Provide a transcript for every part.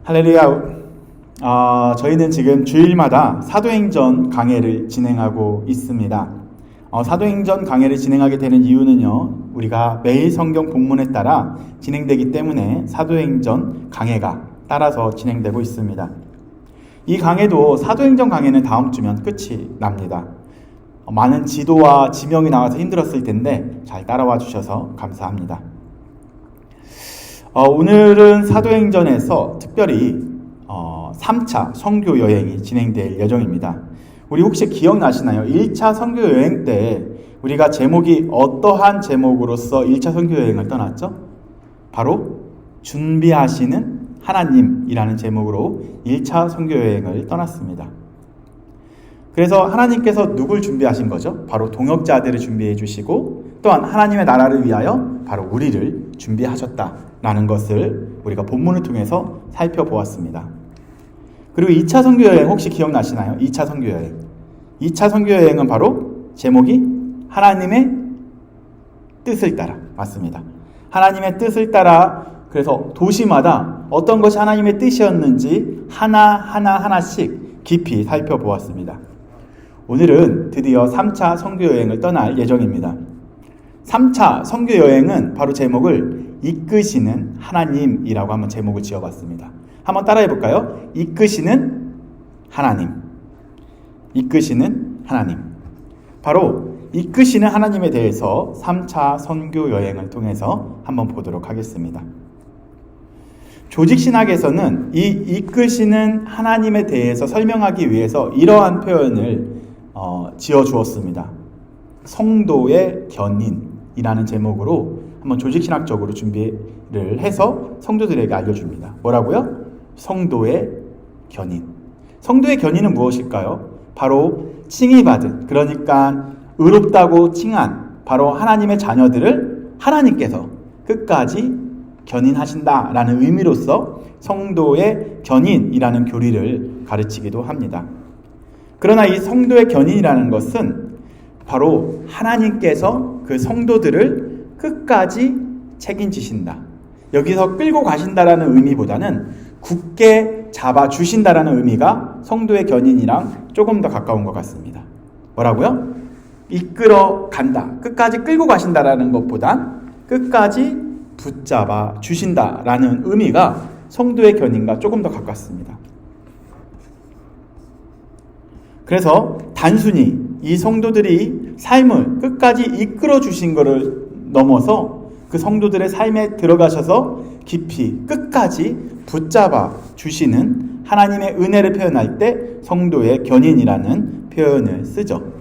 할렐루야. 저희는 지금 주일마다 사도행전 강해를 진행하고 있습니다. 사도행전 강해를 진행하게 되는 이유는요, 우리가 매일 성경 본문에 따라 진행되기 때문에 사도행전 강해가 따라서 진행되고 있습니다. 이 강해도 사도행전 강해는 다음 주면 끝이 납니다. 많은 지도와 지명이 나와서 힘들었을 텐데 잘 따라와 주셔서 감사합니다. 오늘은 사도행전에서 특별히 3차 선교 여행이 진행될 예정입니다. 우리 혹시 기억나시나요? 1차 선교 여행 때 우리가 제목이 어떠한 제목으로서 1차 선교 여행을 떠났죠? 바로 준비하시는 하나님이라는 제목으로 1차 선교 여행을 떠났습니다. 그래서 하나님께서 누굴 준비하신 거죠? 바로 동역자들을 준비해 주시고 또한 하나님의 나라를 위하여 바로 우리를 준비하셨다라는 것을 우리가 본문을 통해서 살펴보았습니다. 그리고 2차 선교 여행 혹시 기억나시나요? 2차 선교 여행. 2차 선교 여행은 바로 제목이 하나님의 뜻을 따라 맞습니다. 하나님의 뜻을 따라 그래서 도시마다 어떤 것이 하나님의 뜻이었는지 하나씩 깊이 살펴보았습니다. 오늘은 드디어 3차 선교 여행을 떠날 예정입니다. 3차 선교 여행은 바로 제목을 이끄시는 하나님이라고 한번 제목을 지어봤습니다. 한번 따라해 볼까요? 이끄시는 하나님. 이끄시는 하나님. 바로 이끄시는 하나님에 대해서 3차 선교 여행을 통해서 한번 보도록 하겠습니다. 조직신학에서는 이 이끄시는 하나님에 대해서 설명하기 위해서 이러한 표현을 지어주었습니다. 성도의 견인이라는 제목으로 한번 조직신학적으로 준비를 해서 성도들에게 알려줍니다. 뭐라고요? 성도의 견인. 성도의 견인은 무엇일까요? 바로 칭의받은, 그러니까 의롭다고 칭한 바로 하나님의 자녀들을 하나님께서 끝까지 견인하신다라는 의미로서 성도의 견인이라는 교리를 가르치기도 합니다. 그러나 이 성도의 견인이라는 것은 바로 하나님께서 그 성도들을 끝까지 책임지신다. 여기서 끌고 가신다라는 의미보다는 굳게 잡아주신다라는 의미가 성도의 견인이랑 조금 더 가까운 것 같습니다. 뭐라고요? 이끌어 간다. 끝까지 끌고 가신다라는 것보단 끝까지 붙잡아 주신다라는 의미가 성도의 견인과 조금 더 가깝습니다. 그래서 단순히 이 성도들이 삶을 끝까지 이끌어 주신 것을 넘어서 그 성도들의 삶에 들어가셔서 깊이 끝까지 붙잡아 주시는 하나님의 은혜를 표현할 때 성도의 견인이라는 표현을 쓰죠.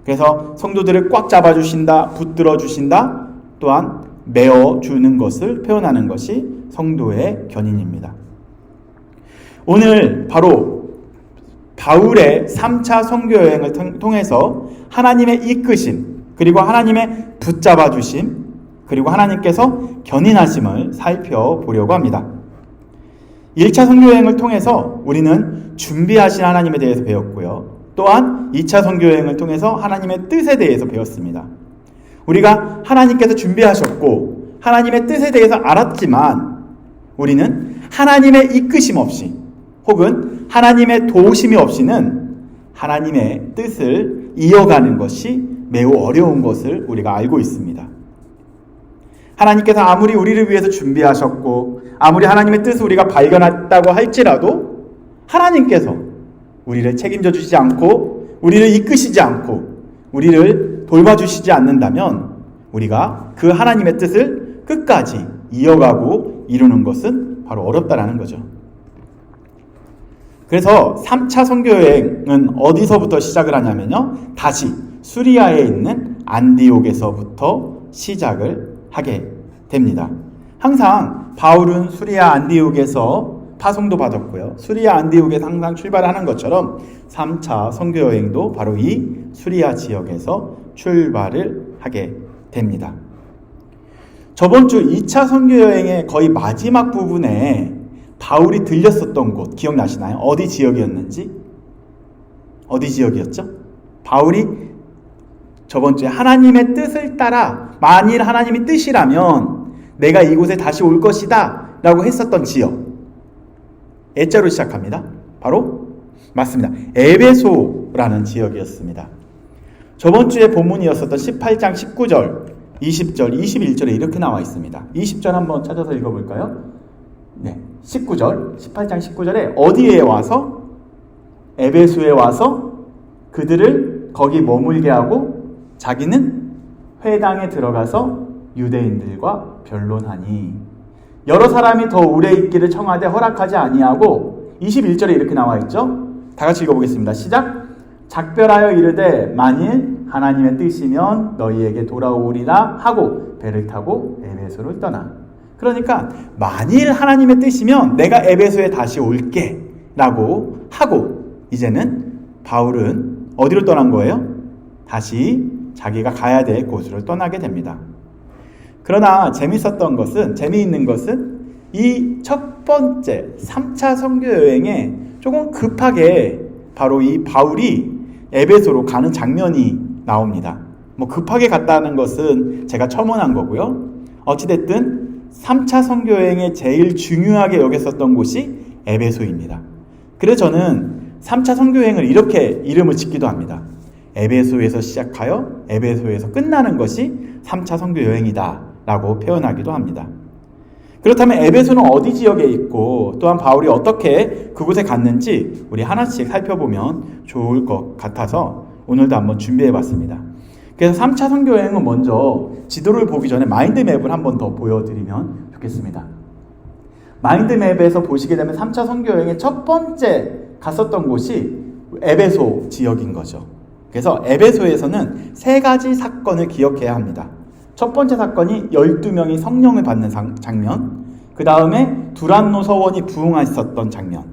그래서 성도들을 꽉 잡아 주신다, 붙들어 주신다, 또한 메어 주는 것을 표현하는 것이 성도의 견인입니다. 오늘 바로 바울의 3차 선교 여행을 통해서 하나님의 이끄심, 그리고 하나님의 붙잡아 주심, 그리고 하나님께서 견인하심을 살펴보려고 합니다. 1차 선교 여행을 통해서 우리는 준비하신 하나님에 대해서 배웠고요. 또한 2차 선교 여행을 통해서 하나님의 뜻에 대해서 배웠습니다. 우리가 하나님께서 준비하셨고 하나님의 뜻에 대해서 알았지만 우리는 하나님의 이끄심 없이 혹은 하나님의 도우심이 없이는 하나님의 뜻을 이어가는 것이 매우 어려운 것을 우리가 알고 있습니다. 하나님께서 아무리 우리를 위해서 준비하셨고 아무리 하나님의 뜻을 우리가 발견했다고 할지라도 하나님께서 우리를 책임져 주시지 않고 우리를 이끄시지 않고 우리를 돌봐주시지 않는다면 우리가 그 하나님의 뜻을 끝까지 이어가고 이루는 것은 바로 어렵다라는 거죠. 그래서 3차 선교 여행은 어디서부터 시작을 하냐면요, 다시 수리아에 있는 안디옥에서부터 시작을 하게 됩니다. 항상 바울은 수리아 안디옥에서 파송도 받았고요. 수리아 안디옥에서 항상 출발하는 것처럼 3차 선교 여행도 바로 이 수리아 지역에서 출발을 하게 됩니다. 저번 주 2차 선교 여행의 거의 마지막 부분에 바울이 들렸었던 곳 기억나시나요? 어디 지역이었는지? 어디 지역이었죠? 바울이 저번 주에 하나님의 뜻을 따라 만일 하나님의 뜻이라면 내가 이곳에 다시 올 것이다 라고 했었던 지역. 에자로 시작합니다. 바로 맞습니다. 에베소라는 지역이었습니다. 저번 주에 본문이었었던 18장 19절, 20절, 21절에 이렇게 나와 있습니다. 20절 한번 찾아서 읽어볼까요? 네, 19절, 18장 19절에 어디에 와서? 에베소에 와서 그들을 거기 머물게 하고 자기는 회당에 들어가서 유대인들과 변론하니 여러 사람이 더 오래 있기를 청하되 허락하지 아니하고 21절에 이렇게 나와 있죠. 다 같이 읽어보겠습니다. 시작. 작별하여 이르되 만일 하나님의 뜻이면 너희에게 돌아오리라 하고 배를 타고 에베소를 떠나. 그러니까 만일 하나님의 뜻이면 내가 에베소에 다시 올게 라고 하고 이제는 바울은 어디로 떠난 거예요? 다시 자기가 가야 될 곳으로 떠나게 됩니다. 그러나 재미있는 것은 이 첫 번째 3차 선교 여행에 조금 급하게 바로 이 바울이 에베소로 가는 장면이 나옵니다. 뭐 급하게 갔다는 것은 제가 첨언한 거고요. 어찌됐든 3차 선교 여행에 제일 중요하게 여겼었던 곳이 에베소입니다. 그래서 저는 3차 선교 여행을 이렇게 이름을 짓기도 합니다. 에베소에서 시작하여 에베소에서 끝나는 것이 3차 선교 여행이다 라고 표현하기도 합니다. 그렇다면 에베소는 어디 지역에 있고 또한 바울이 어떻게 그곳에 갔는지 우리 하나씩 살펴보면 좋을 것 같아서 오늘도 한번 준비해봤습니다. 그래서 3차 선교 여행은 먼저 지도를 보기 전에 마인드맵을 한번 더 보여드리면 좋겠습니다. 마인드맵에서 보시게 되면 3차 선교 여행의 첫 번째 갔었던 곳이 에베소 지역인 거죠. 그래서 에베소에서는 세 가지 사건을 기억해야 합니다. 첫 번째 사건이 12명이 성령을 받는 장면, 그 다음에 두란노 서원이 부흥했었던 장면,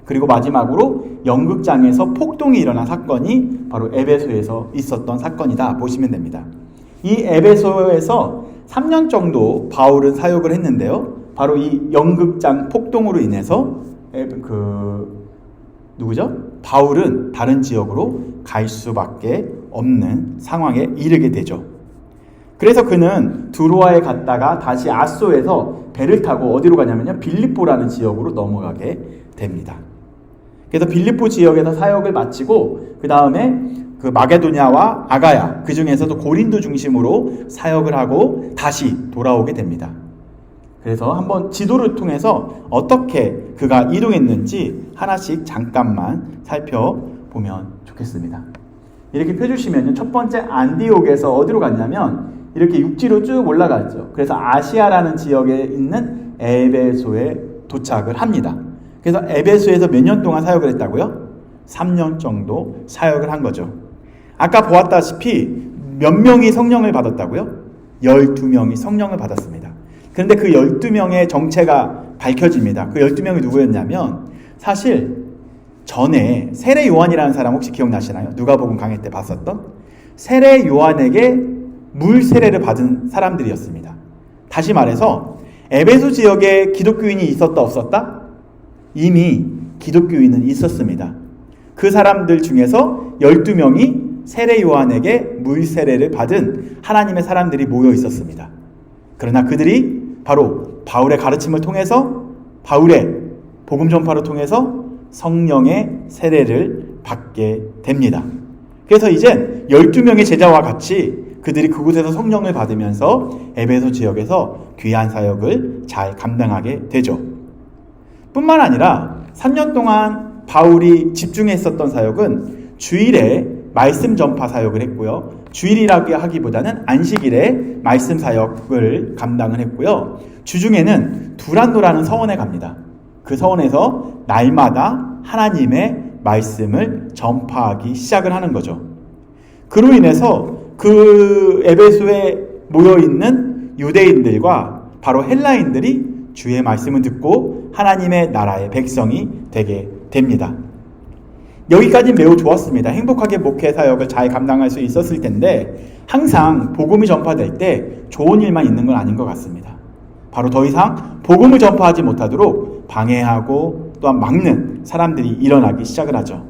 그리고 마지막으로 연극장에서 폭동이 일어난 사건이 바로 에베소에서 있었던 사건이다 보시면 됩니다. 이 에베소에서 3년 정도 바울은 사역을 했는데요. 바로 이 연극장 폭동으로 인해서 바울은 다른 지역으로 갈 수밖에 없는 상황에 이르게 되죠. 그래서 그는 두로아에 갔다가 다시 아소에서 배를 타고 어디로 가냐면요, 빌립보라는 지역으로 넘어가게 됩니다. 그래서 빌립보 지역에서 사역을 마치고 그 다음에 그 마게도냐와 아가야, 그 중에서도 고린도 중심으로 사역을 하고 다시 돌아오게 됩니다. 그래서 한번 지도를 통해서 어떻게 그가 이동했는지 하나씩 잠깐만 살펴보면 좋겠습니다. 이렇게 펴주시면 첫 번째 안디옥에서 어디로 갔냐면 이렇게 육지로 쭉 올라갔죠. 그래서 아시아라는 지역에 있는 에베소에 도착을 합니다. 그래서 에베소에서 몇 년 동안 사역을 했다고요? 3년 정도 사역을 한 거죠. 아까 보았다시피 몇 명이 성령을 받았다고요? 12명이 성령을 받았습니다. 그런데 그 12명의 정체가 밝혀집니다. 그 12명이 누구였냐면 사실 전에 세례 요한이라는 사람 혹시 기억나시나요? 누가복음 강의 때 봤었던? 세례 요한에게 물 세례를 받은 사람들이었습니다. 다시 말해서 에베소 지역에 기독교인이 있었다 없었다? 이미 기독교인은 있었습니다. 그 사람들 중에서 12명이 세례 요한에게 물 세례를 받은 하나님의 사람들이 모여 있었습니다. 그러나 그들이 바로 바울의 가르침을 통해서 바울의 복음 전파를 통해서 성령의 세례를 받게 됩니다. 그래서 이젠 12명의 제자와 같이 그들이 그곳에서 성령을 받으면서 에베소 지역에서 귀한 사역을 잘 감당하게 되죠. 뿐만 아니라 3년 동안 바울이 집중했었던 사역은 주일에 말씀 전파 사역을 했고요. 주일이라고 하기보다는 안식일에 말씀 사역을 감당을 했고요. 주중에는 두란노라는 서원에 갑니다. 그 서원에서 날마다 하나님의 말씀을 전파하기 시작을 하는 거죠. 그로 인해서 그 에베소에 모여있는 유대인들과 바로 헬라인들이 주의 말씀을 듣고 하나님의 나라의 백성이 되게 됩니다. 여기까지는 매우 좋았습니다. 행복하게 목회 사역을 잘 감당할 수 있었을 텐데 항상 복음이 전파될 때 좋은 일만 있는 건 아닌 것 같습니다. 바로 더 이상 복음을 전파하지 못하도록 방해하고 또한 막는 사람들이 일어나기 시작을 하죠.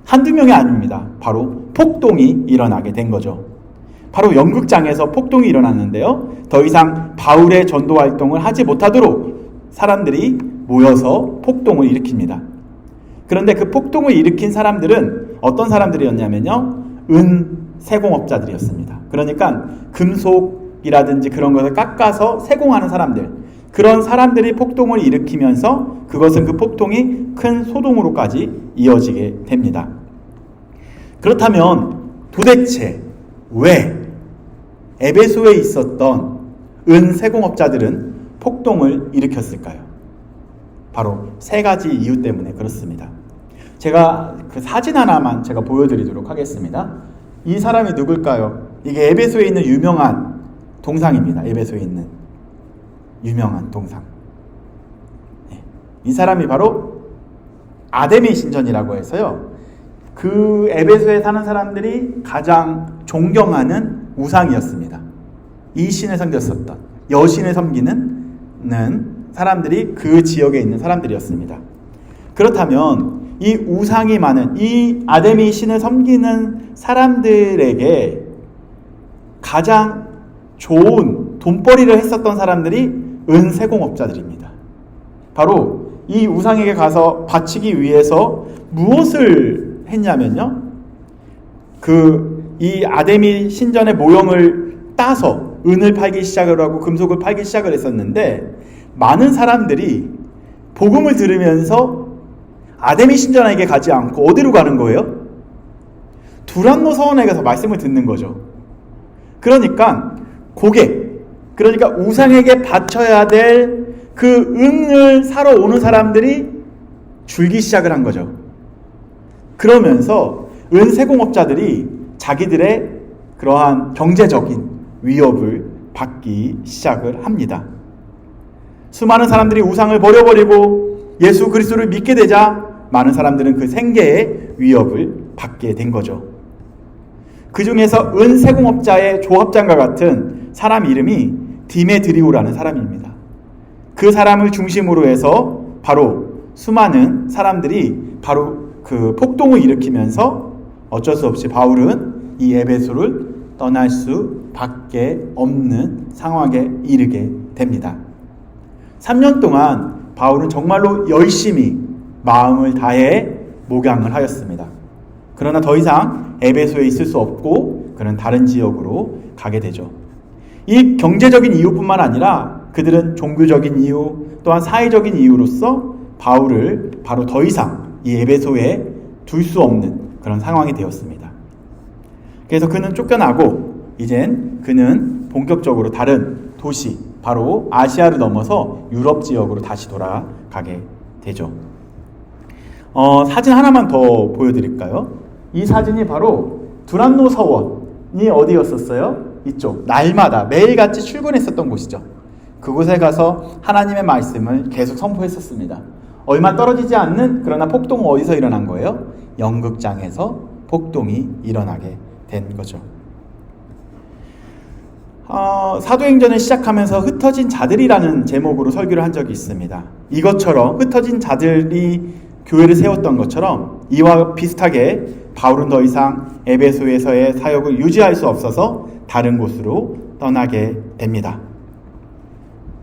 한두 명이 아닙니다. 바로 폭동이 일어나게 된 거죠. 바로 연극장에서 폭동이 일어났는데요. 더 이상 바울의 전도 활동을 하지 못하도록 사람들이 모여서 폭동을 일으킵니다. 그런데 그 폭동을 일으킨 사람들은 어떤 사람들이었냐면요, 세공업자들이었습니다. 그러니까 금속이라든지 그런 것을 깎아서 세공하는 사람들, 그런 사람들이 폭동을 일으키면서 그것은 그 폭동이 큰 소동으로까지 이어지게 됩니다. 그렇다면 도대체 왜 에베소에 있었던 세공업자들은 폭동을 일으켰을까요? 바로 세 가지 이유 때문에 그렇습니다. 제가 그 사진 하나만 제가 보여드리도록 하겠습니다. 이 사람이 누굴까요? 이게 에베소에 있는 유명한 동상입니다. 에베소에 있는 유명한 동상. 이 사람이 바로 아데미 신전이라고 해서요, 그 에베소에 사는 사람들이 가장 존경하는 우상이었습니다. 이 신을 섬겼었던, 여신을 섬기는 사람들이 그 지역에 있는 사람들이었습니다. 그렇다면 이 우상이 많은 이 아데미 신을 섬기는 사람들에게 가장 좋은 돈벌이를 했었던 사람들이 세공업자들입니다. 바로 이 우상에게 가서 바치기 위해서 무엇을 했냐면요, 이 아데미 신전의 모형을 따서 은을 팔기 시작을 하고 금속을 팔기 시작을 했었는데, 많은 사람들이 복음을 들으면서 아데미 신전에게 가지 않고 어디로 가는 거예요? 두란노 서원에 가서 말씀을 듣는 거죠. 그러니까 그러니까 우상에게 바쳐야 될 그 은을 사러 오는 사람들이 줄기 시작을 한 거죠. 그러면서 세공업자들이 자기들의 그러한 경제적인 위협을 받기 시작을 합니다. 수많은 사람들이 우상을 버려버리고 예수 그리스도를 믿게 되자 많은 사람들은 그 생계의 위협을 받게 된 거죠. 그 중에서 세공업자의 조합장과 같은 사람 이름이 디메드리오라는 사람입니다. 그 사람을 중심으로 해서 바로 수많은 사람들이 바로 그 폭동을 일으키면서 어쩔 수 없이 바울은 이 에베소를 떠날 수밖에 없는 상황에 이르게 됩니다. 3년 동안 바울은 정말로 열심히 마음을 다해 목양을 하였습니다. 그러나 더 이상 에베소에 있을 수 없고 그는 다른 지역으로 가게 되죠. 이 경제적인 이유뿐만 아니라 그들은 종교적인 이유 또한 사회적인 이유로서 바울을 바로 더 이상 이 에베소에 둘 수 없는 그런 상황이 되었습니다. 그래서 그는 쫓겨나고 이젠 그는 본격적으로 다른 도시, 바로 아시아를 넘어서 유럽 지역으로 다시 돌아가게 되죠. 사진 하나만 더 보여드릴까요? 이 사진이 바로 두란노 서원이 어디였었어요? 이쪽, 날마다 매일같이 출근했었던 곳이죠. 그곳에 가서 하나님의 말씀을 계속 선포했었습니다. 얼마 떨어지지 않는, 그러나 폭동은 어디서 일어난 거예요? 연극장에서 폭동이 일어나게 된 거죠. 사도행전을 시작하면서 흩어진 자들이라는 제목으로 설교를 한 적이 있습니다. 이것처럼 흩어진 자들이 교회를 세웠던 것처럼 이와 비슷하게 바울은 더 이상 에베소에서의 사역을 유지할 수 없어서 다른 곳으로 떠나게 됩니다.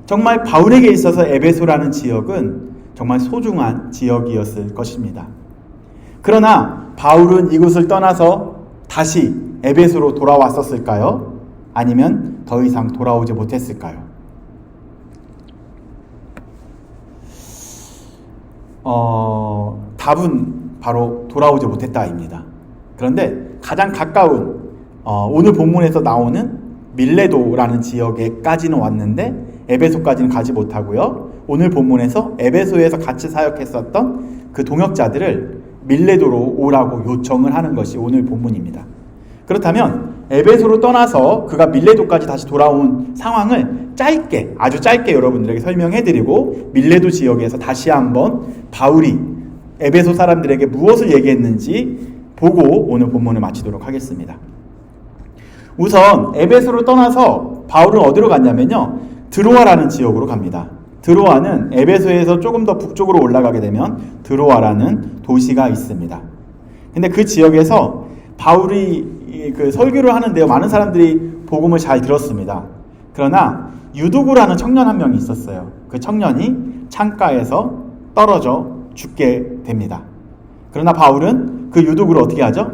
정말 바울에게 있어서 에베소라는 지역은 정말 소중한 지역이었을 것입니다. 그러나 바울은 이곳을 떠나서 다시 에베소로 돌아왔었을까요? 아니면 더 이상 돌아오지 못했을까요? 답은 바로 돌아오지 못했다입니다. 그런데 가장 가까운 오늘 본문에서 나오는 밀레도라는 지역에까지는 왔는데 에베소까지는 가지 못하고요. 오늘 본문에서 에베소에서 같이 사역했었던 그 동역자들을 밀레도로 오라고 요청을 하는 것이 오늘 본문입니다. 그렇다면 에베소로 떠나서 그가 밀레도까지 다시 돌아온 상황을 짧게, 아주 짧게 여러분들에게 설명해드리고 밀레도 지역에서 다시 한번 바울이 에베소 사람들에게 무엇을 얘기했는지 보고 오늘 본문을 마치도록 하겠습니다. 우선 에베소로 떠나서 바울은 어디로 갔냐면요, 드로아라는 지역으로 갑니다. 드로아는 에베소에서 조금 더 북쪽으로 올라가게 되면 드로아라는 도시가 있습니다. 근데 그 지역에서 바울이 그 설교를 하는데요, 많은 사람들이 복음을 잘 들었습니다. 그러나 유두구라는 청년 한 명이 있었어요. 그 청년이 창가에서 떨어져 죽게 됩니다. 그러나 바울은 그 유독을 어떻게 하죠?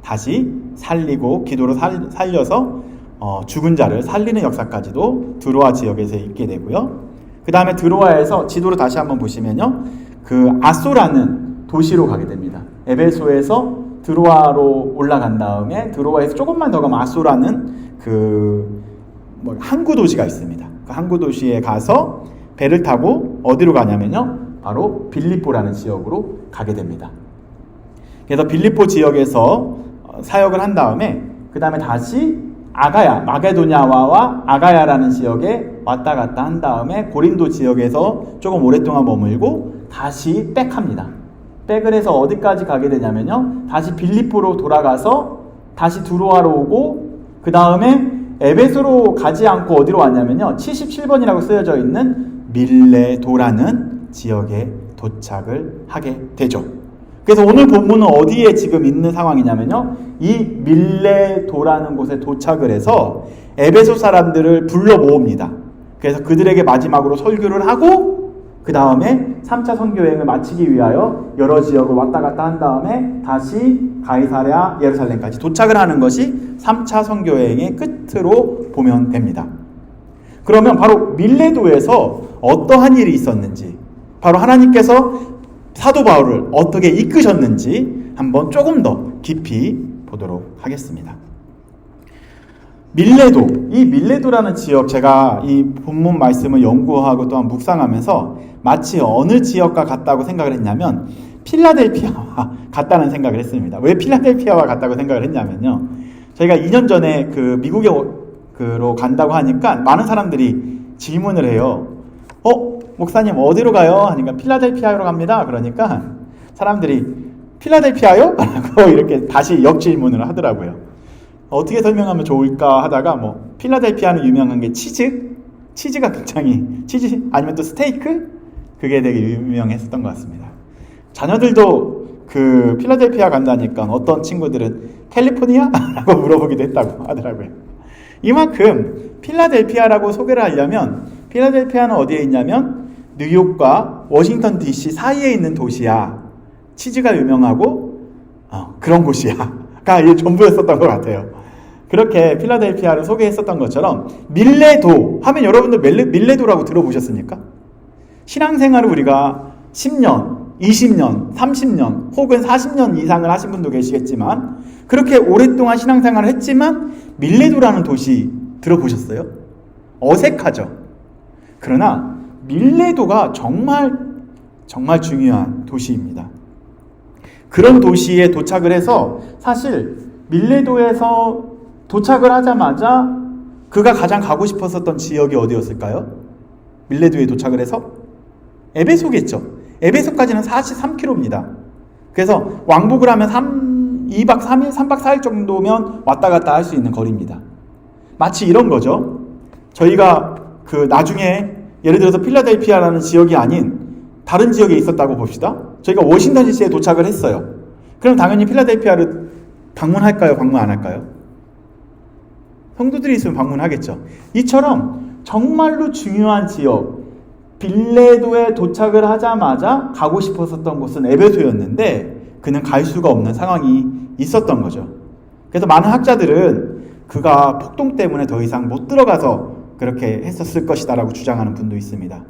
다시 살리고 기도로 살려서 죽은 자를 살리는 역사까지도 드로아 지역에서 있게 되고요. 그 다음에 드로아에서 지도를 다시 한번 보시면요, 그 아소라는 도시로 가게 됩니다. 에베소에서 드로아로 올라간 다음에 드로아에서 조금만 더 가면 아소라는 항구 도시가 있습니다. 그 항구 도시에 가서 배를 타고 어디로 가냐면요, 바로 빌립보라는 지역으로 가게 됩니다. 그래서 빌립보 지역에서 사역을 한 다음에 그 다음에 다시 아가야, 마게도냐와 아가야라는 지역에 왔다 갔다 한 다음에 고린도 지역에서 조금 오랫동안 머물고 다시 백합니다. 백을 해서 어디까지 가게 되냐면요, 다시 빌립보로 돌아가서 다시 드로아로 오고 그 다음에 에베소로 가지 않고 어디로 왔냐면요, 77번이라고 쓰여져 있는 밀레도라는 지역에 도착을 하게 되죠. 그래서 오늘 본문은 어디에 지금 있는 상황이냐면요, 이 밀레도라는 곳에 도착을 해서 에베소 사람들을 불러 모읍니다. 그래서 그들에게 마지막으로 설교를 하고 그 다음에 3차 선교 여행을 마치기 위하여 여러 지역을 왔다 갔다 한 다음에 다시 가이사랴, 예루살렘까지 도착을 하는 것이 3차 선교 여행의 끝으로 보면 됩니다. 그러면 바로 밀레도에서 어떠한 일이 있었는지, 바로 하나님께서 사도 바울을 어떻게 이끄셨는지 한번 조금 더 깊이 보도록 하겠습니다. 밀레도, 이 밀레도라는 지역, 제가 이 본문 말씀을 연구하고 또한 묵상하면서 마치 어느 지역과 같다고 생각을 했냐면 필라델피아와 같다는 생각을 했습니다. 왜 필라델피아와 같다고 생각을 했냐면요, 저희가 2년 전에 그 미국으로 간다고 하니까 많은 사람들이 질문을 해요. 목사님 어디로 가요? 하니까 필라델피아로 갑니다. 그러니까 사람들이 필라델피아요? 라고 이렇게 다시 역질문을 하더라고요. 어떻게 설명하면 좋을까 하다가 필라델피아는 유명한 게 치즈가 굉장히, 치즈 아니면 또 스테이크? 그게 되게 유명했었던 것 같습니다. 자녀들도 그 필라델피아 간다니까 어떤 친구들은 캘리포니아? 라고 물어보기도 했다고 하더라고요. 이만큼 필라델피아라고 소개를 하려면, 필라델피아는 어디에 있냐면 뉴욕과 워싱턴 DC 사이에 있는 도시야. 치즈가 유명하고 그런 곳이야.가 이게 전부였었던 것 같아요. 그렇게 필라델피아를 소개했었던 것처럼 밀레도 하면 여러분들 밀레도라고 들어보셨습니까? 신앙생활을 우리가 10년, 20년, 30년 혹은 40년 이상을 하신 분도 계시겠지만 그렇게 오랫동안 신앙생활을 했지만 밀레도라는 도시 들어보셨어요? 어색하죠? 그러나 밀레도가 정말 중요한 도시입니다. 그런 도시에 도착을 해서 사실 밀레도에서 도착을 하자마자 그가 가장 가고 싶었었던 지역이 어디였을까요? 밀레도에 도착을 해서 에베소겠죠. 에베소까지는 43km입니다. 그래서 왕복을 하면 2박 3일, 3박 4일 정도면 왔다 갔다 할 수 있는 거리입니다. 마치 이런 거죠. 저희가 나중에 예를 들어서 필라델피아라는 지역이 아닌 다른 지역에 있었다고 봅시다. 저희가 워싱턴 DC에 도착을 했어요. 그럼 당연히 필라델피아를 방문할까요? 방문 안 할까요? 성도들이 있으면 방문하겠죠. 이처럼 정말로 중요한 지역, 빌레도에 도착을 하자마자 가고 싶었었던 곳은 에베소였는데 그는 갈 수가 없는 상황이 있었던 거죠. 그래서 많은 학자들은 그가 폭동 때문에 더 이상 못 들어가서 그렇게 했었을 것이다라고 주장하는 분도 있습니다.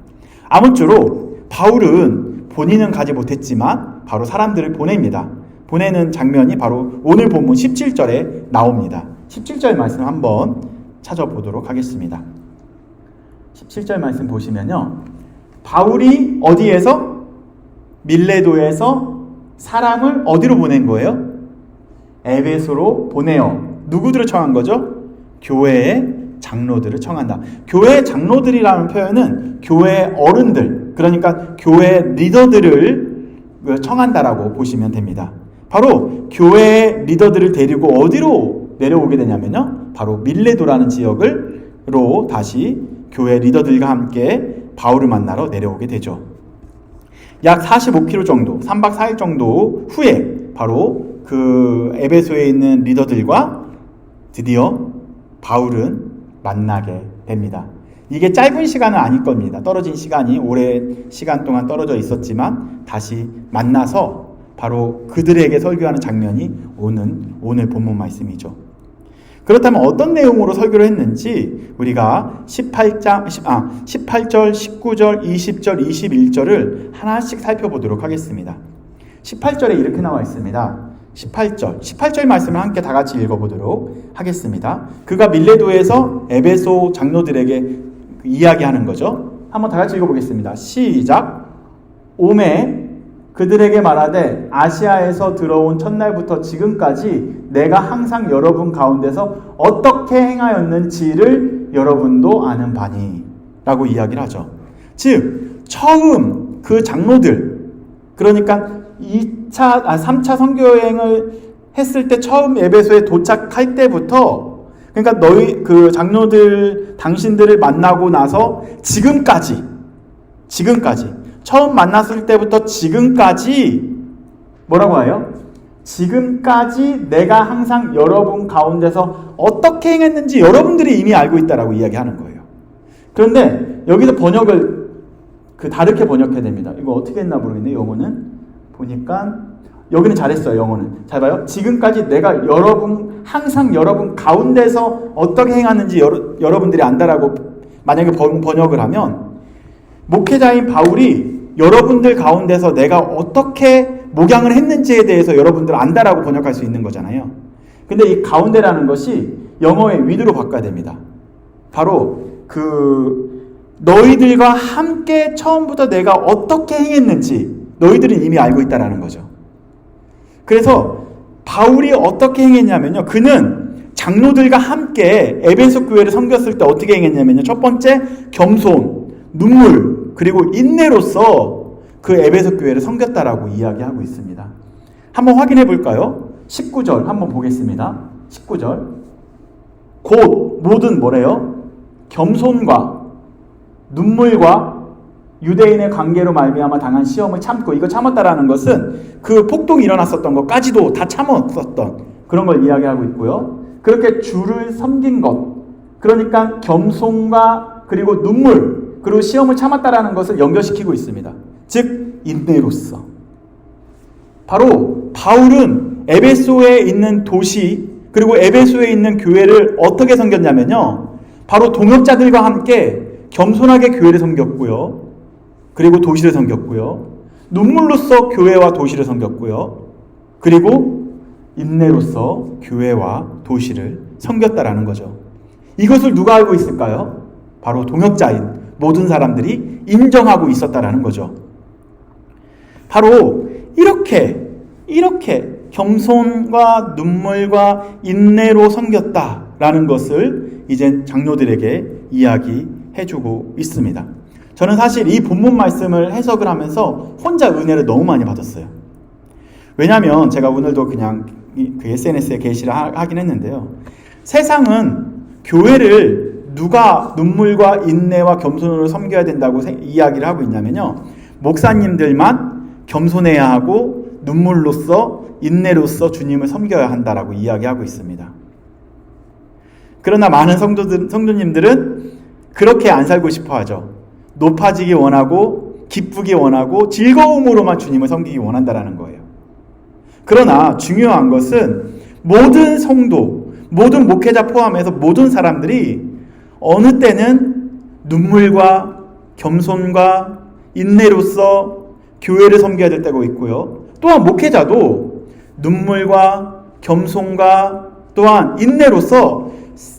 아무쪼록 바울은 본인은 가지 못했지만 바로 사람들을 보냅니다. 보내는 장면이 바로 오늘 본문 17절에 나옵니다. 17절 말씀 한번 찾아보도록 하겠습니다. 17절 말씀 보시면요, 바울이 어디에서? 밀레도에서 사람을 어디로 보낸 거예요? 에베소로 보내요. 누구들을 청한 거죠? 교회의 장로들을 청한다. 교회 장로들이라는 표현은 교회 어른들, 그러니까 교회 리더들을 청한다라고 보시면 됩니다. 바로 교회 리더들을 데리고 어디로 내려오게 되냐면요, 바로 밀레도라는 지역으로 다시 교회 리더들과 함께 바울을 만나러 내려오게 되죠. 약 45km 정도, 3박 4일 정도 후에 바로 그 에베소에 있는 리더들과 드디어 바울은 만나게 됩니다. 이게 짧은 시간은 아닐 겁니다. 떨어진 시간이 오랜 시간 동안 떨어져 있었지만 다시 만나서 바로 그들에게 설교하는 장면이 오늘 본문 말씀이죠. 그렇다면 어떤 내용으로 설교를 했는지 우리가 18절, 19절, 20절, 21절을 하나씩 살펴보도록 하겠습니다. 18절에 이렇게 나와 있습니다. 18절 말씀을 함께 다 같이 읽어보도록 하겠습니다. 그가 밀레도에서 에베소 장로들에게 이야기하는 거죠. 한번 다 같이 읽어보겠습니다. 시작. 오매 그들에게 말하되 아시아에서 들어온 첫날부터 지금까지 내가 항상 여러분 가운데서 어떻게 행하였는지를 여러분도 아는 바니 라고 이야기를 하죠. 즉 처음 그 장로들, 그러니까 3차 선교여행을 했을 때 처음 에베소에 도착할 때부터, 그러니까 너희 그 장로들 당신들을 만나고 나서 지금까지 처음 만났을 때부터 지금까지 뭐라고 해요? 지금까지 내가 항상 여러분 가운데서 어떻게 행했는지 여러분들이 이미 알고 있다라고 이야기하는 거예요. 그런데 여기서 번역을 다르게 번역해야 됩니다. 이거 어떻게 했나 모르겠네요. 영어는 보니까 여기는 잘했어요. 영어는 잘 봐요. 지금까지 내가 항상 여러분 가운데서 어떻게 행하는지 여러분들이 안다라고 만약에 번역을 하면, 목회자인 바울이 여러분들 가운데서 내가 어떻게 목양을 했는지에 대해서 여러분들 안다라고 번역할 수 있는 거잖아요. 근데 이 가운데라는 것이 영어의 위드로 바꿔야 됩니다. 바로 너희들과 함께 처음부터 내가 어떻게 행했는지 너희들은 이미 알고 있다라는 거죠. 그래서 바울이 어떻게 행했냐면요, 그는 장로들과 함께 에베소 교회를 섬겼을 때 어떻게 행했냐면요, 첫 번째 겸손, 눈물, 그리고 인내로서 그 에베소 교회를 섬겼다라고 이야기하고 있습니다. 한번 확인해 볼까요? 19절 한번 보겠습니다. 19절. 곧 모든 뭐래요? 겸손과 눈물과 유대인의 관계로 말미암아 당한 시험을 참고, 이거 참았다라는 것은 그 폭동이 일어났었던 것까지도 다 참았었던 그런 걸 이야기하고 있고요. 그렇게 주를 섬긴 것, 그러니까 겸손과 그리고 눈물, 그리고 시험을 참았다라는 것을 연결시키고 있습니다. 즉 인내로서. 바로 바울은 에베소에 있는 도시, 그리고 에베소에 있는 교회를 어떻게 섬겼냐면요, 바로 동역자들과 함께 겸손하게 교회를 섬겼고요, 그리고 도시를 섬겼고요, 눈물로써 교회와 도시를 섬겼고요, 그리고 인내로써 교회와 도시를 섬겼다라는 거죠. 이것을 누가 알고 있을까요? 바로 동역자인 모든 사람들이 인정하고 있었다라는 거죠. 바로 이렇게 겸손과 눈물과 인내로 섬겼다라는 것을 이제 장로들에게 이야기해주고 있습니다. 저는 사실 이 본문 말씀을 해석을 하면서 혼자 은혜를 너무 많이 받았어요. 왜냐하면 제가 오늘도 그냥 그 SNS에 게시를 하긴 했는데요, 세상은 교회를 누가 눈물과 인내와 겸손으로 섬겨야 된다고 이야기를 하고 있냐면요, 목사님들만 겸손해야 하고 눈물로써 인내로써 주님을 섬겨야 한다라고 이야기하고 있습니다. 그러나 많은 성도님들은 그렇게 안 살고 싶어 하죠. 높아지기 원하고 기쁘기 원하고 즐거움으로만 주님을 섬기기 원한다라는 거예요. 그러나 중요한 것은 모든 성도, 모든 목회자 포함해서 모든 사람들이 어느 때는 눈물과 겸손과 인내로서 교회를 섬겨야 될 때가 있고요, 또한 목회자도 눈물과 겸손과 또한 인내로서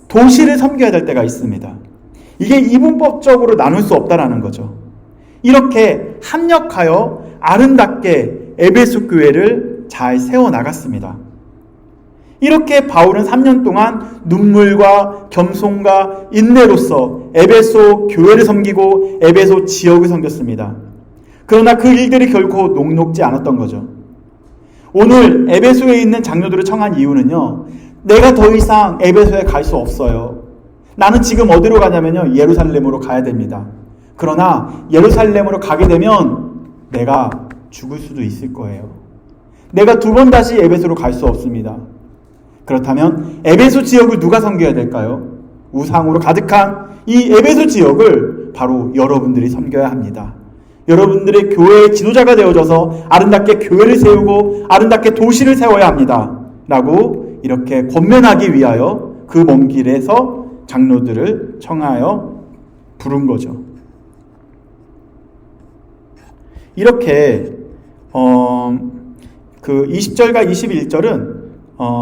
도시를 섬겨야 될 때가 있습니다. 이게 이분법적으로 나눌 수 없다라는 거죠. 이렇게 합력하여 아름답게 에베소 교회를 잘 세워나갔습니다. 이렇게 바울은 3년 동안 눈물과 겸손과 인내로서 에베소 교회를 섬기고 에베소 지역을 섬겼습니다. 그러나 그 일들이 결코 녹록지 않았던 거죠. 오늘 에베소에 있는 장로들을 청한 이유는요, 내가 더 이상 에베소에 갈 수 없어요. 나는 지금 어디로 가냐면요, 예루살렘으로 가야 됩니다. 그러나 예루살렘으로 가게 되면 내가 죽을 수도 있을 거예요. 내가 두 번 다시 에베소로 갈 수 없습니다. 그렇다면 에베소 지역을 누가 섬겨야 될까요? 우상으로 가득한 이 에베소 지역을 바로 여러분들이 섬겨야 합니다. 여러분들의 교회의 지도자가 되어줘서 아름답게 교회를 세우고 아름답게 도시를 세워야 합니다. 라고 이렇게 권면하기 위하여 그 먼 길에서 장로들을 청하여 부른 거죠. 이렇게 그 20절과 21절은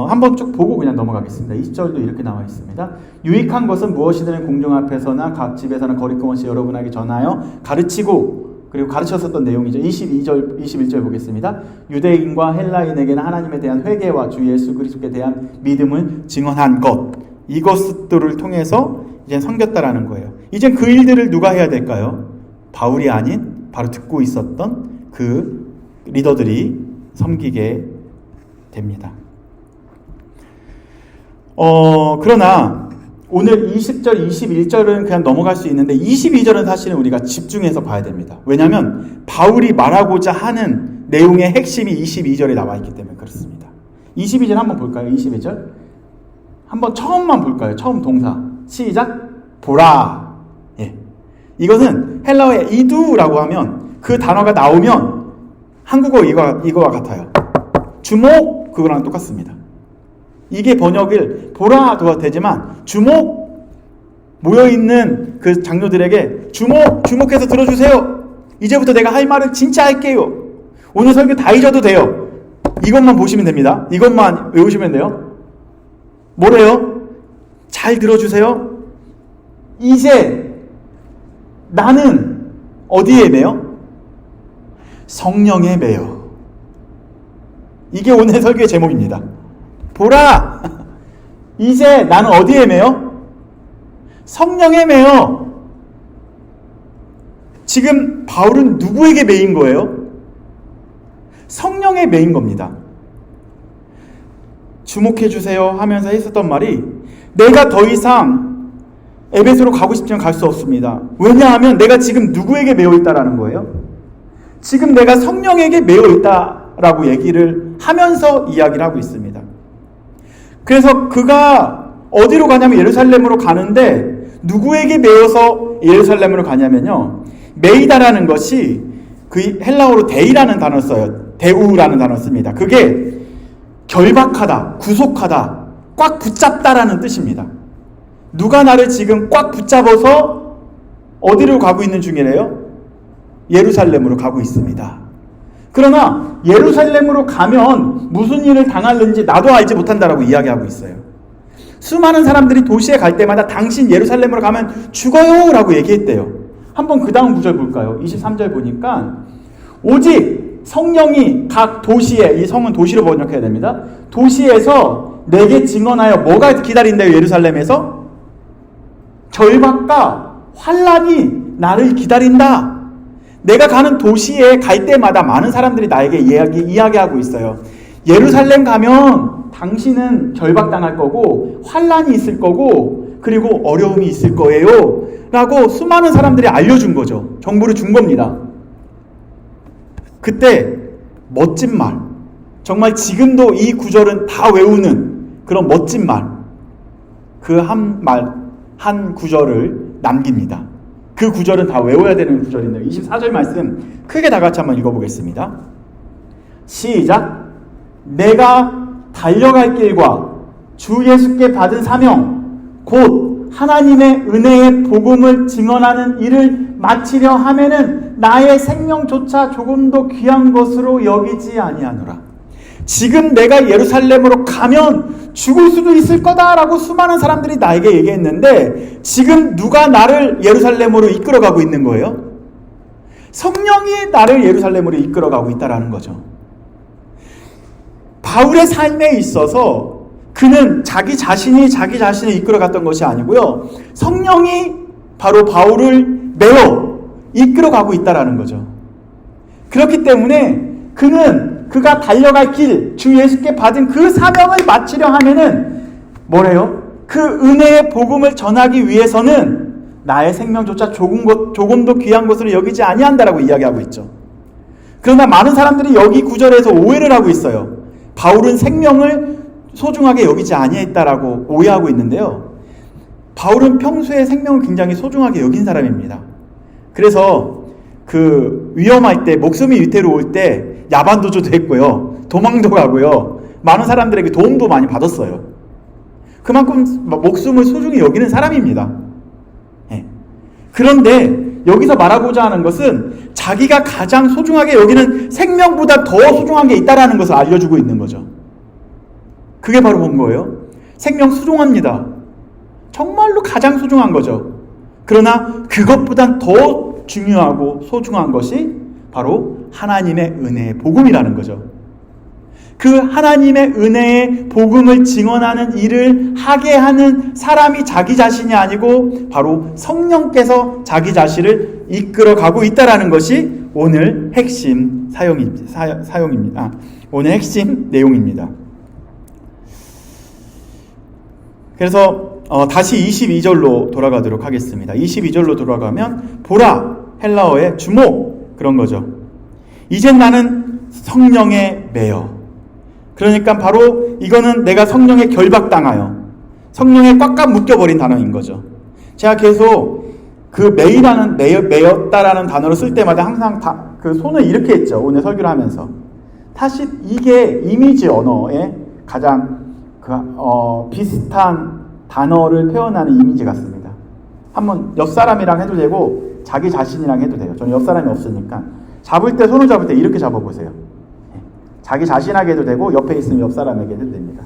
한번 쭉 보고 그냥 넘어가겠습니다. 20절도 이렇게 나와 있습니다. 유익한 것은 무엇이든 공중 앞에서나 각 집에서나 거리낌 없이 여러분에게 전하여 가르치고, 그리고 가르쳤었던 내용이죠. 22절, 21절 보겠습니다. 유대인과 헬라인에게는 하나님에 대한 회개와 주 예수 그리스도에 대한 믿음을 증언한 것, 이것들을 통해서 이제 섬겼다라는 거예요. 이제 그 일들을 누가 해야 될까요? 바울이 아닌 바로 듣고 있었던 그 리더들이 섬기게 됩니다. 그러나 오늘 20절, 21절은 그냥 넘어갈 수 있는데 22절은 사실은 우리가 집중해서 봐야 됩니다. 왜냐하면 바울이 말하고자 하는 내용의 핵심이 22절에 나와 있기 때문에 그렇습니다. 22절 한번 볼까요? 22절 한번 처음만 볼까요? 처음 동사 시작. 보라. 예. 이것은 헬라어의 이두라고 하면 그 단어가 나오면 한국어 이거와 같아요. 주목, 그거랑 똑같습니다. 이게 번역을 보라도 되지만 주목, 모여있는 그 장로들에게 주목해서 들어주세요. 이제부터 내가 할 말을 진짜 할게요. 오늘 설교 다 잊어도 돼요. 이것만 보시면 됩니다. 이것만 외우시면 돼요. 뭐래요? 잘 들어주세요. 이제 나는 어디에 매여? 성령에 매여. 이게 오늘 설교의 제목입니다. 보라! 이제 나는 어디에 매여? 성령에 매여. 지금 바울은 누구에게 매인 거예요? 성령에 매인 겁니다. 주목해 주세요 하면서 했었던 말이, 내가 더 이상 에베소로 가고 싶지만 갈 수 없습니다. 왜냐하면 내가 지금 누구에게 매여 있다라는 거예요? 지금 내가 성령에게 매여 있다라고 얘기를 하면서 이야기를 하고 있습니다. 그래서 그가 어디로 가냐면 예루살렘으로 가는데, 누구에게 매여서 예루살렘으로 가냐면요, 매이다라는 것이 그 헬라어로 데이라는 단어를 써요. 데우라는 단어를 씁니다. 그게 결박하다, 구속하다, 꽉 붙잡다라는 뜻입니다. 누가 나를 지금 꽉 붙잡아서 어디로 가고 있는 중이래요? 예루살렘으로 가고 있습니다. 그러나 예루살렘으로 가면 무슨 일을 당하는지 나도 알지 못한다라고 이야기하고 있어요. 수많은 사람들이 도시에 갈 때마다 당신 예루살렘으로 가면 죽어요 라고 얘기했대요. 한번 그 다음 구절 볼까요? 23절 보니까 오직 성령이 각 도시에, 이 성은 도시로 번역해야 됩니다. 도시에서 내게 증언하여 뭐가 기다린대요? 예루살렘에서 절박과 환란이 나를 기다린다. 내가 가는 도시에 갈 때마다 많은 사람들이 나에게 이야기하고 있어요. 예루살렘 가면 당신은 결박당할 거고 환란이 있을 거고 그리고 어려움이 있을 거예요 라고 수많은 사람들이 알려준 거죠. 정보를 준 겁니다. 그때 멋진 말, 정말 지금도 이 구절은 다 외우는 그런 멋진 말, 그 한 구절을 남깁니다. 그 구절은 다 외워야 되는 구절인데요. 24절 말씀 크게 다 같이 한번 읽어보겠습니다. 시작. 내가 달려갈 길과 주 예수께 받은 사명 곧 하나님의 은혜의 복음을 증언하는 일을 마치려 하면은 나의 생명조차 조금도 귀한 것으로 여기지 아니하노라. 지금 내가 예루살렘으로 가면 죽을 수도 있을 거다라고 수많은 사람들이 나에게 얘기했는데 지금 누가 나를 예루살렘으로 이끌어가고 있는 거예요? 성령이 나를 예루살렘으로 이끌어가고 있다라는 거죠. 바울의 삶에 있어서 그는 자기 자신을 이끌어갔던 것이 아니고요. 성령이 바로 바울을 매어 이끌어가고 있다라는 거죠. 그렇기 때문에 그가 달려갈 길, 주 예수께 받은 그 사명을 마치려 하면은 뭐래요? 그 은혜의 복음을 전하기 위해서는 나의 생명조차 조금도 귀한 것으로 여기지 아니한다라고 이야기하고 있죠. 그러나 많은 사람들이 여기 구절에서 오해를 하고 있어요. 바울은 생명을 소중하게 여기지 아니했다라고 오해하고 있는데요. 바울은 평소에 생명을 굉장히 소중하게 여긴 사람입니다. 그래서 그 위험할 때, 목숨이 위태로울 때 야반도주도 했고요. 도망도 가고요. 많은 사람들에게 도움도 많이 받았어요. 그만큼 목숨을 소중히 여기는 사람입니다. 네. 그런데 여기서 말하고자 하는 것은 자기가 가장 소중하게 여기는 생명보다 더 소중한 게 있다는 것을 알려주고 있는 거죠. 그게 바로 뭔 거예요? 생명 소중합니다. 정말로 가장 소중한 거죠. 그러나 그것보단 더 중요하고 소중한 것이 바로 하나님의 은혜의 복음이라는 거죠. 그 하나님의 은혜의 복음을 증언하는 일을 하게 하는 사람이 자기 자신이 아니고 바로 성령께서 자기 자신을 이끌어가고 있다는 것이 오늘 핵심 사용입니다. 오늘 핵심 내용입니다. 그래서 다시 22절로 돌아가도록 하겠습니다. 22절로 돌아가면 보라, 헬라어의 주목, 그런 거죠. 이젠 나는 성령에 매여. 그러니까 바로 이거는 내가 성령에 결박당하여 성령에 꽉꽉 묶여버린 단어인 거죠. 제가 계속 그 매였다라는 단어를 쓸 때마다 항상 그 손을 이렇게 했죠. 오늘 설교를 하면서. 사실 이게 이미지 언어에 가장 비슷한 단어를 표현하는 이미지 같습니다. 한번 옆 사람이랑 해도 되고 자기 자신이랑 해도 돼요. 저는 옆 사람이 없으니까 손을 잡을 때 이렇게 잡아보세요. 자기 자신에게 해도 되고 옆에 있으면 옆 사람에게 해도 됩니다.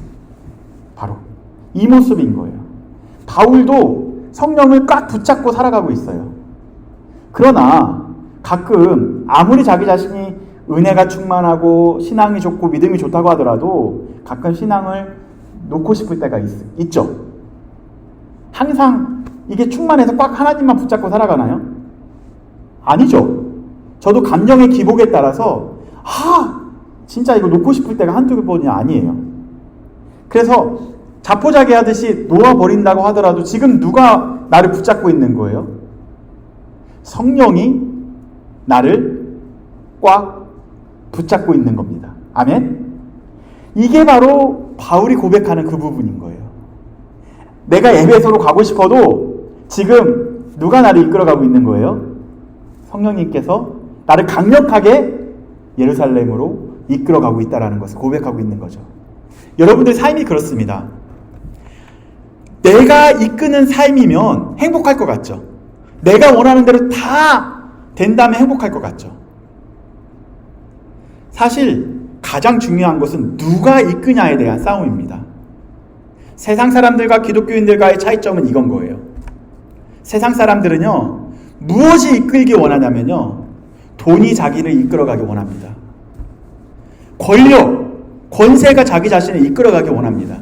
바로 이 모습인 거예요. 바울도 성령을 꽉 붙잡고 살아가고 있어요. 그러나 가끔 아무리 자기 자신이 은혜가 충만하고 신앙이 좋고 믿음이 좋다고 하더라도 가끔 신앙을 놓고 싶을 때가 있죠. 항상 이게 충만해서 꽉 하나님만 붙잡고 살아가나요? 아니죠. 저도 감정의 기복에 따라서 진짜 이거 놓고 싶을 때가 한두 번이 아니에요. 그래서 자포자기 하듯이 놓아버린다고 하더라도 지금 누가 나를 붙잡고 있는 거예요? 성령이 나를 꽉 붙잡고 있는 겁니다. 아멘? 이게 바로 바울이 고백하는 그 부분인 거예요. 내가 에베소로 가고 싶어도 지금 누가 나를 이끌어가고 있는 거예요? 성령님께서 나를 강력하게 예루살렘으로 이끌어가고 있다는 것을 고백하고 있는 거죠. 여러분들 삶이 그렇습니다. 내가 이끄는 삶이면 행복할 것 같죠. 내가 원하는 대로 다 된다면 행복할 것 같죠. 사실 가장 중요한 것은 누가 이끄냐에 대한 싸움입니다. 세상 사람들과 기독교인들과의 차이점은 이건 거예요. 세상 사람들은요, 무엇이 이끌기 원하냐면요, 돈이 자기를 이끌어가기 원합니다. 권력, 권세가 자기 자신을 이끌어가기 원합니다.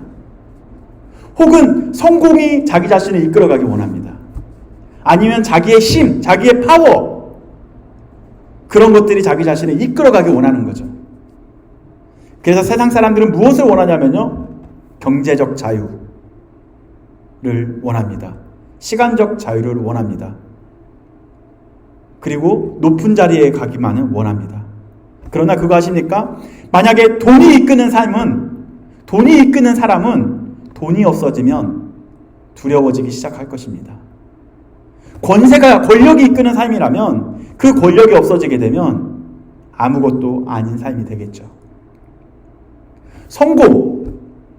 혹은 성공이 자기 자신을 이끌어가기 원합니다. 아니면 자기의 힘, 자기의 파워, 그런 것들이 자기 자신을 이끌어가기 원하는 거죠. 그래서 세상 사람들은 무엇을 원하냐면요, 경제적 자유를 원합니다. 시간적 자유를 원합니다. 그리고 높은 자리에 가기만을 원합니다. 그러나 그거 아십니까? 만약에 돈이 이끄는 사람은 돈이 없어지면 두려워지기 시작할 것입니다. 권력이 이끄는 삶이라면 그 권력이 없어지게 되면 아무것도 아닌 삶이 되겠죠.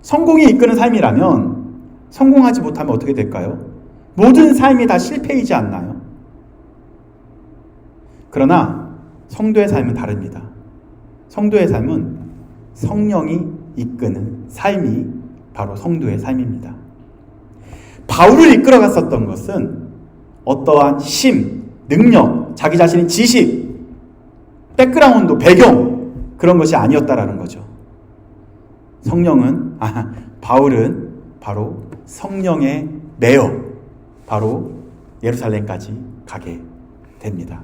성공이 이끄는 삶이라면 성공하지 못하면 어떻게 될까요? 모든 삶이 다 실패이지 않나요? 그러나 성도의 삶은 다릅니다. 성도의 삶은 성령이 이끄는 삶이 바로 성도의 삶입니다. 바울을 이끌어갔었던 것은 어떠한 힘, 능력, 자기 자신의 지식, 백그라운드, 배경, 그런 것이 아니었다라는 거죠. 바울은 바로 성령에 매여 바로 예루살렘까지 가게 됩니다.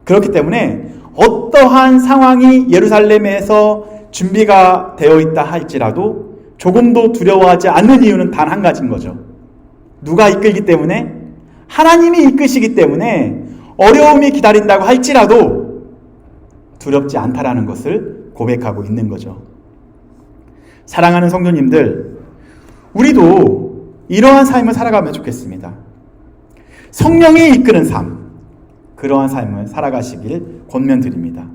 그렇기 때문에 어떠한 상황이 예루살렘에서 준비가 되어 있다 할지라도 조금도 두려워하지 않는 이유는 단 한 가지인 거죠. 누가 이끌기 때문에? 하나님이 이끄시기 때문에 어려움이 기다린다고 할지라도 두렵지 않다라는 것을 고백하고 있는 거죠. 사랑하는 성도님들, 우리도 이러한 삶을 살아가면 좋겠습니다. 성령이 이끄는 삶, 그러한 삶을 살아가시길 권면드립니다.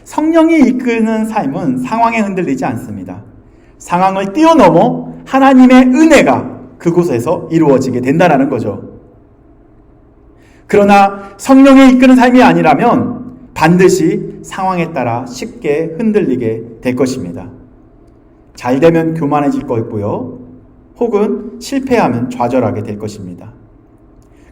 성령이 이끄는 삶은 상황에 흔들리지 않습니다. 상황을 뛰어넘어 하나님의 은혜가 그곳에서 이루어지게 된다는 거죠. 그러나 성령이 이끄는 삶이 아니라면 반드시 상황에 따라 쉽게 흔들리게 될 것입니다. 잘 되면 교만해질 거고요. 혹은 실패하면 좌절하게 될 것입니다.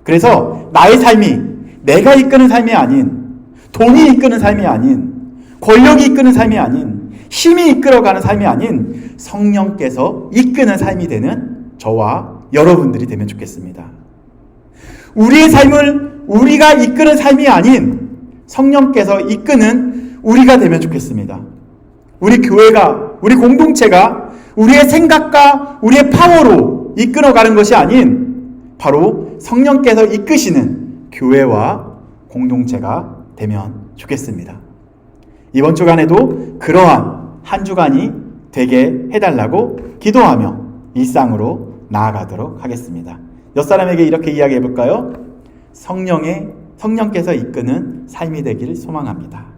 그래서 나의 삶이 내가 이끄는 삶이 아닌, 돈이 이끄는 삶이 아닌, 권력이 이끄는 삶이 아닌, 힘이 이끌어가는 삶이 아닌 성령께서 이끄는 삶이 되는 저와 여러분들이 되면 좋겠습니다. 우리의 삶을 우리가 이끄는 삶이 아닌 성령께서 이끄는 우리가 되면 좋겠습니다. 우리 교회가, 우리 공동체가 우리의 생각과 우리의 파워로 이끌어가는 것이 아닌 바로 성령께서 이끄시는 교회와 공동체가 되면 좋겠습니다. 이번 주간에도 그러한 한 주간이 되게 해달라고 기도하며 일상으로 나아가도록 하겠습니다. 옆 사람에게 이렇게 이야기해 볼까요? 성령께서 이끄는 삶이 되기를 소망합니다.